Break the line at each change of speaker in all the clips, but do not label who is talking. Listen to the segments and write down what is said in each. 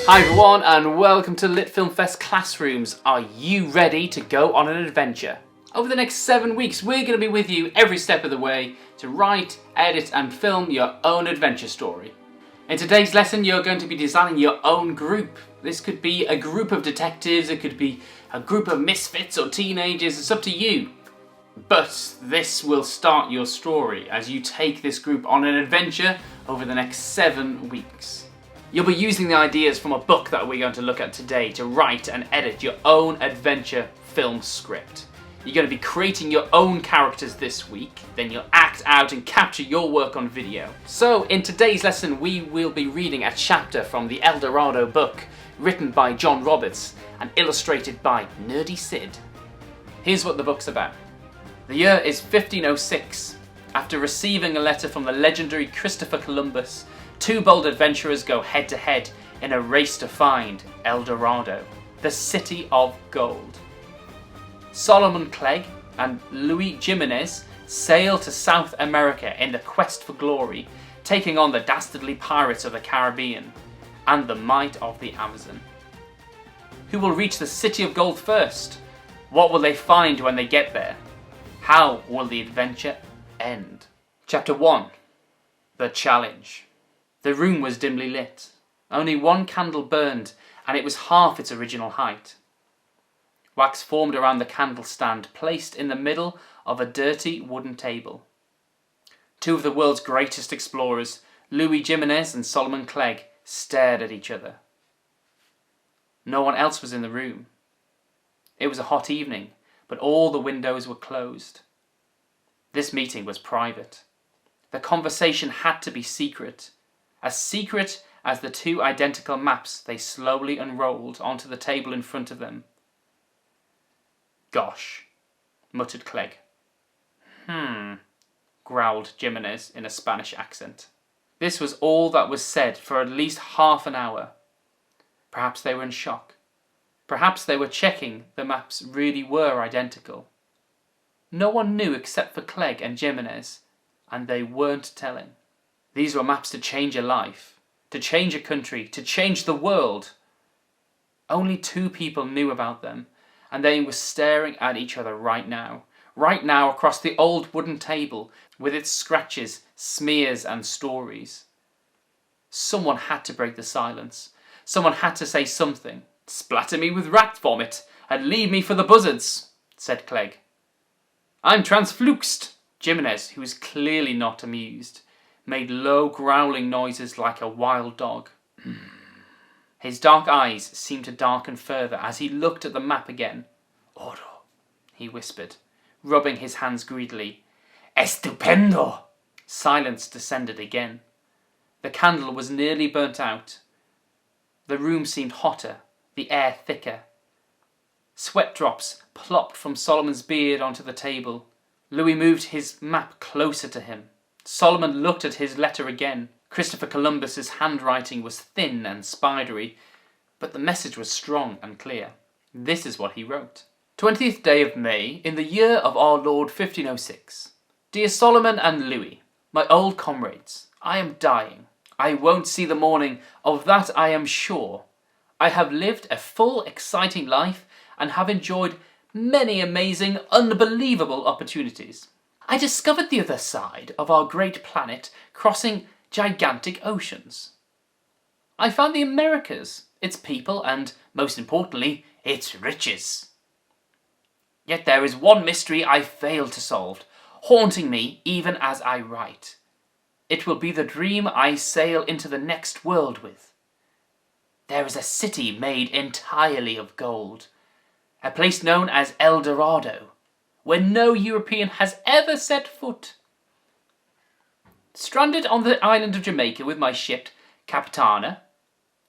Hi everyone and welcome to LitFilmFest Classrooms. Are you ready to go on an adventure? Over the next 7 weeks we're going to be with you every step of the way to write, edit and film your own adventure story. In today's lesson you're going to be designing your own group. This could be a group of detectives, it could be a group of misfits or teenagers, it's up to you. But this will start your story as you take this group on an adventure over the next 7 weeks. You'll be using the ideas from a book that we're going to look at today to write and edit your own adventure film script. You're going to be creating your own characters this week, then you'll act out and capture your work on video. So in today's lesson we will be reading a chapter from the Dorado book, written by John Roberts and illustrated by Nerdy Sid. Here's what the book's about. The year is 1506. After receiving a letter from the legendary Christopher Columbus, two bold adventurers go head to head in a race to find El Dorado, the city of gold. Solomon Clegg and Luis Jimenez sail to South America in the quest for glory, taking on the dastardly pirates of the Caribbean and the might of the Amazon. Who will reach the city of gold first? What will they find when they get there? How will the adventure end? Chapter 1. The Challenge. The room was dimly lit. Only one candle burned, and it was half its original height. Wax formed around the candle stand, placed in the middle of a dirty wooden table. Two of the world's greatest explorers, Luis Jimenez and Solomon Clegg, stared at each other. No one else was in the room. It was a hot evening, but all the windows were closed. This meeting was private. The conversation had to be secret. As secret as the two identical maps they slowly unrolled onto the table in front of them. "Gosh," muttered Clegg. Growled Jimenez in a Spanish accent. This was all that was said for at least half an hour. Perhaps they were in shock. Perhaps they were checking the maps really were identical. No one knew except for Clegg and Jimenez, and they weren't telling. These were maps to change a life, to change a country, to change the world. Only two people knew about them, and they were staring at each other right now across the old wooden table with its scratches, smears and stories. Someone had to break the silence. Someone had to say something. "Splatter me with rat vomit and leave me for the buzzards," said Clegg. "I'm transfluxed." Jimenez, who was clearly not amused, made low growling noises like a wild dog. His dark eyes seemed to darken further as he looked at the map again. "Oro," he whispered, rubbing his hands greedily. "Estupendo!" Silence descended again. The candle was nearly burnt out. The room seemed hotter, the air thicker. Sweat drops plopped from Solomon's beard onto the table. Louis moved his map closer to him. Solomon looked at his letter again. Christopher Columbus's handwriting was thin and spidery, but the message was strong and clear. This is what he wrote. 20th day of May, in the year of our Lord 1506. Dear Solomon and Louis, my old comrades, I am dying. I won't see the morning, of that I am sure. I have lived a full, exciting life and have enjoyed many amazing, unbelievable opportunities. I discovered the other side of our great planet, crossing gigantic oceans. I found the Americas, its people, and, most importantly, its riches. Yet there is one mystery I fail to solve, haunting me even as I write. It will be the dream I sail into the next world with. There is a city made entirely of gold, a place known as El Dorado, where no European has ever set foot. Stranded on the island of Jamaica with my ship, Capitana,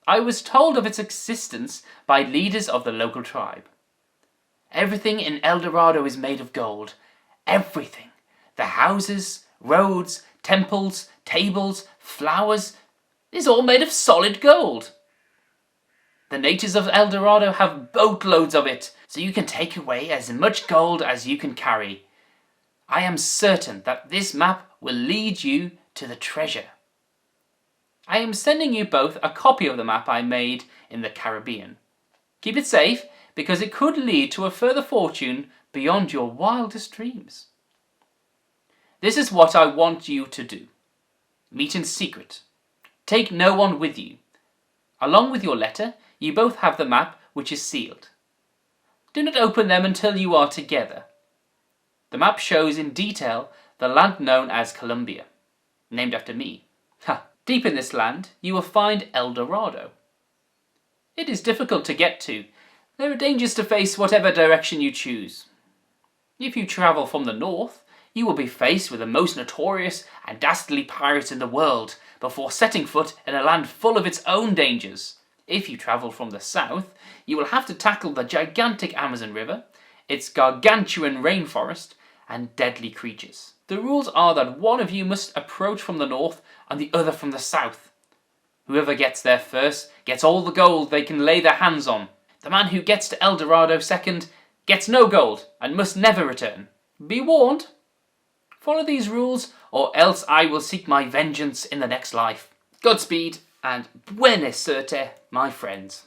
I was told of its existence by leaders of the local tribe. Everything in El Dorado is made of gold. Everything. The houses, roads, temples, tables, flowers, is all made of solid gold. The natives of El Dorado have boatloads of it, so you can take away as much gold as you can carry. I am certain that this map will lead you to the treasure. I am sending you both a copy of the map I made in the Caribbean. Keep it safe, because it could lead to a further fortune beyond your wildest dreams. This is what I want you to do. Meet in secret. Take no one with you. Along with your letter, you both have the map, which is sealed. Do not open them until you are together. The map shows in detail the land known as Colombia, named after me. Deep in this land, you will find El Dorado. It is difficult to get to. There are dangers to face whatever direction you choose. If you travel from the north, you will be faced with the most notorious and dastardly pirates in the world before setting foot in a land full of its own dangers. If you travel from the south, you will have to tackle the gigantic Amazon River, its gargantuan rainforest, and deadly creatures. The rules are that one of you must approach from the north and the other from the south. Whoever gets there first gets all the gold they can lay their hands on. The man who gets to El Dorado second gets no gold and must never return. Be warned. Follow these rules, or else I will seek my vengeance in the next life. Godspeed, and buena suerte, my friends.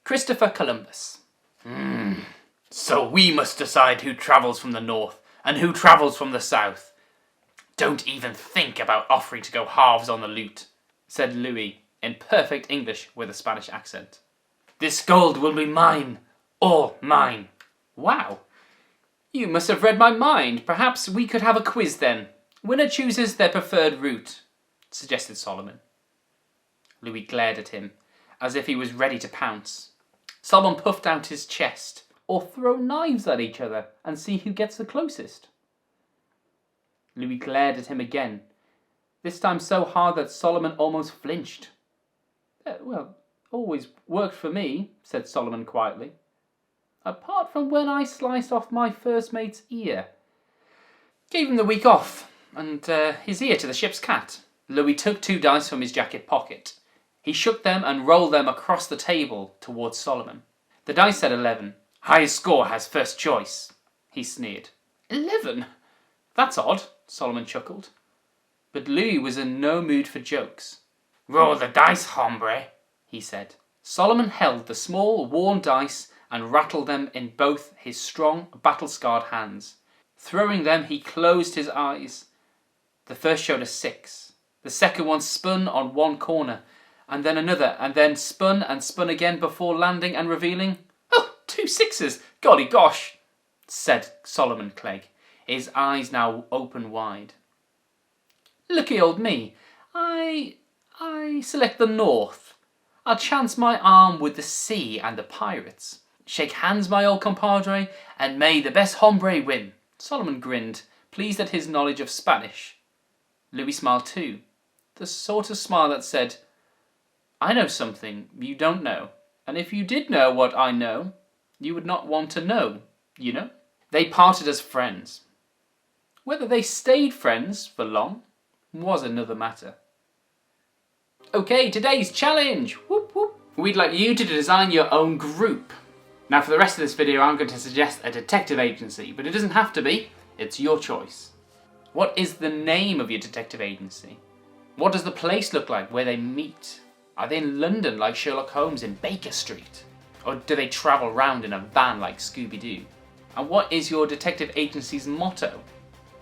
Christopher Columbus. So we must decide who travels from the north and who travels from the south. Don't even think about offering to go halves on the loot, said Louis in perfect English with a Spanish accent. This gold will be mine, all mine. Wow. You must have read my mind. Perhaps we could have a quiz then. Winner chooses their preferred route, suggested Solomon. Louis glared at him, as if he was ready to pounce. Solomon puffed out his chest, or throw knives at each other and see who gets the closest. Louis glared at him again, this time so hard that Solomon almost flinched. Well, always worked for me, said Solomon quietly. Apart from when I sliced off my first mate's ear. Gave him the week off, and his ear to the ship's cat. Louis took 2 dice from his jacket pocket. He shook them and rolled them across the table towards Solomon. The dice said 11. Highest score has first choice, he sneered. 11? That's odd, Solomon chuckled. But Louis was in no mood for jokes. Roll the dice, hombre, he said. Solomon held the small, worn dice and rattled them in both his strong, battle-scarred hands. Throwing them, he closed his eyes. The first showed a 6. The second one spun on one corner, and then another, and then spun and spun again before landing and revealing, 2 6s, golly gosh, said Solomon Clegg, his eyes now open wide. Lucky old me. I select the north. I'll chance my arm with the sea and the pirates. Shake hands, my old compadre, and may the best hombre win. Solomon grinned, pleased at his knowledge of Spanish. Louis smiled too, the sort of smile that said, I know something you don't know, and if you did know what I know, you would not want to know, you know? They parted as friends. Whether they stayed friends for long was another matter. Okay, today's challenge! Whoop whoop. We'd like you to design your own group. Now for the rest of this video I'm going to suggest a detective agency, but it doesn't have to be, it's your choice. What is the name of your detective agency? What does the place look like where they meet? Are they in London like Sherlock Holmes in Baker Street? Or do they travel around in a van like Scooby-Doo? And what is your detective agency's motto?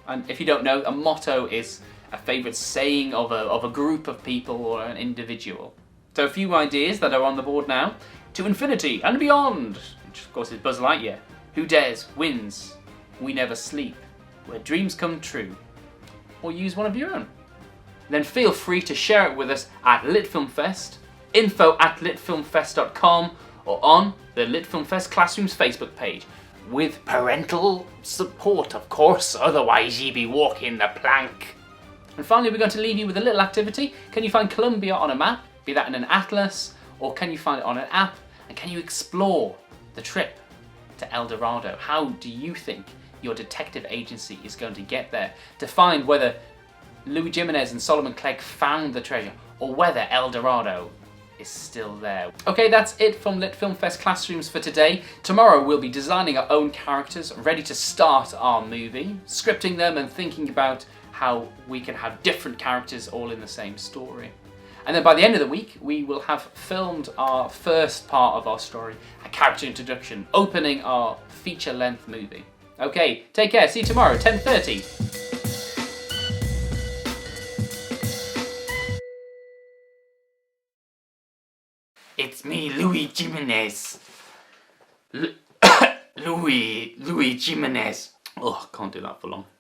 And if you don't know, a motto is a favourite saying of a group of people or an individual. So a few ideas that are on the board now. To infinity and beyond, which of course is Buzz Lightyear. Who dares wins. We never sleep. Where dreams come true. Or use one of your own. Then feel free to share it with us at LitFilmFest, info@litfilmfest.com, or on the LitFilmFest Classrooms Facebook page. With parental support, of course, otherwise ye be walking the plank. And finally, we're going to leave you with a little activity. Can you find Colombia on a map, be that in an atlas, or can you find it on an app? And can you explore the trip to El Dorado? How do you think your detective agency is going to get there to find whether Louis Jimenez and Solomon Clegg found the treasure, or whether El Dorado is still there. Okay, that's it from LitFilmFest Classrooms for today. Tomorrow we'll be designing our own characters, ready to start our movie, scripting them and thinking about how we can have different characters all in the same story. And then by the end of the week, we will have filmed our first part of our story, a character introduction, opening our feature-length movie. Okay, take care. See you tomorrow, 10:30. It's me, Louis Jimenez. Louis Jimenez. Oh, I can't do that for long.